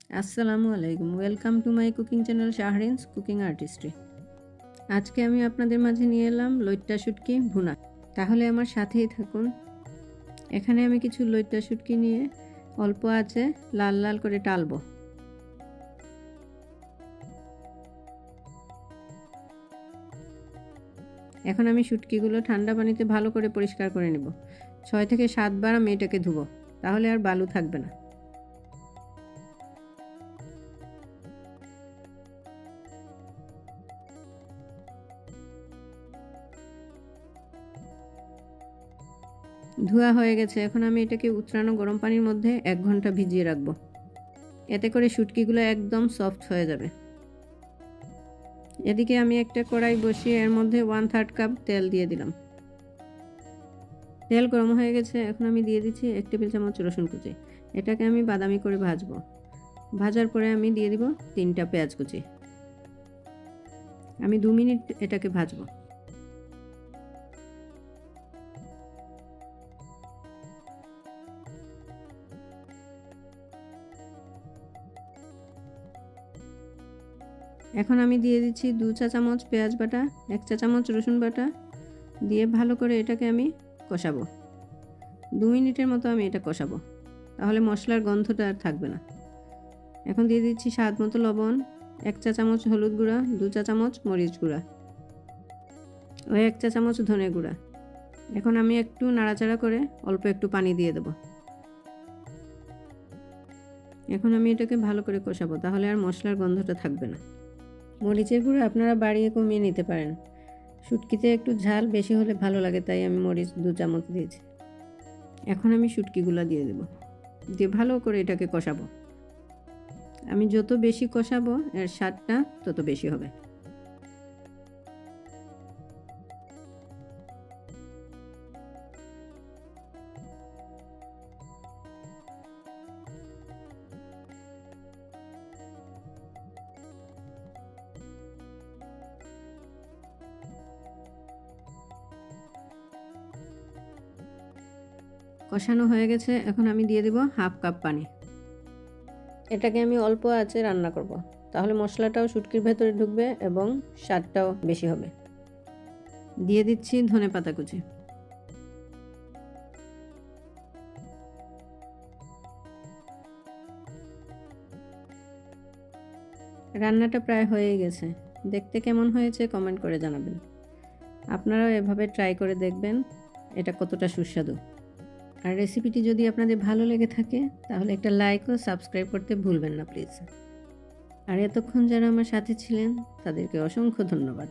আসসালামু আলাইকুম, welcome to my cooking channel Shahrin's cooking artistry. আজকে আমি আপনাদের মাঝে নিয়ে এলাম লইট্টা শুটকি ভুনা। তাহলে আমার সাথেই থাকুন। এখানে আমি কিছু লইট্টা শুটকি নিয়ে অল্প আঁচে লাল লাল করে টালবো। এখন আমি শুটকিগুলো ঠান্ডা পানিতে ভালো করে পরিষ্কার করে নেব। 6 থেকে 7 বার আমি এটাকে ধুবো, তাহলে আর বালু থাকবে না। ধোয়া হয়ে গেছে। এখন আমি এটাকে উতরানো গরম পানির মধ্যে 1 ঘন্টা ভিজিয়ে রাখবো। এতে করে শুটকিগুলো একদম সফট হয়ে যাবে। এদিকে আমি একটা কড়াই বসিয়ে এর মধ্যে 1/3 কাপ তেল দিয়ে দিলাম। তেল গরম হয়ে গেছে। এখন আমি দিয়ে দিচ্ছি 1 টেবিল চামচ রসুন কুচি। এটাকে আমি বাদামি করে ভাজবো। ভাজার পরে আমি দিয়ে দিব 3টা পেঁয়াজ কুচি। আমি 2 মিনিট এটাকে ভাজবো। এখন আমি দিয়ে দিচ্ছি 2 চা চামচ পেঁয়াজ বাটা, 1 চা চামচ রসুন বাটা দিয়ে ভালো করে এটাকে আমি কষাবো। 2 মিনিটের মতো আমি এটা কষাবো, তাহলে মশলার গন্ধটা আর থাকবে না। এখন দিয়ে দিচ্ছি স্বাদ মতো লবণ, 1 চা চামচ হলুদ গুঁড়া, 2 চা চামচ মরিচ গুঁড়া ও 1 চা চামচ ধনে গুঁড়া। এখন আমি একটু নাড়াচাড়া করে অল্প একটু পানি দিয়ে দেব। এখন আমি এটাকে ভালো করে কষাবো, তাহলে আর মশলার গন্ধটা থাকবে না। মরিচের গুঁড়ো আপনারা বাড়িয়ে কমিয়ে নিতে পারেন। শুটকিতে একটু ঝাল বেশি হলে ভালো লাগে, তাই আমি মরিচ 2 চামচ দিয়েছি। এখন আমি শুটকিগুলো দিয়ে দেব, দিয়ে ভালো করে এটাকে কষাবো। আমি যত বেশি কষাবো এর স্বাদটা তত বেশি হবে। কষানো হয়ে গেছে। এখন আমি দিয়ে দেব 1/2 কাপ পানি। এটাকে আমি অল্প আঁচে রান্না করব, তাহলে মশলাটাও শুটকির ভেতরে ঢুকবে এবং স্বাদটাও বেশি হবে। দিয়ে দিচ্ছি ধনেপাতা কুচি। রান্নাটা প্রায় হয়ে গেছে। দেখতে কেমন হয়েছে কমেন্ট করে জানাবেন। আপনারাও এভাবে ট্রাই করে দেখবেন এটা কতটা সুস্বাদু। আর রেসিপিটি যদি আপনাদের ভালো লেগে থাকে তাহলে একটা লাইক ও সাবস্ক্রাইব করতে ভুলবেন না প্লিজ। আর এতক্ষণ যারা আমার সাথে ছিলেন তাদেরকে অসংখ্য ধন্যবাদ।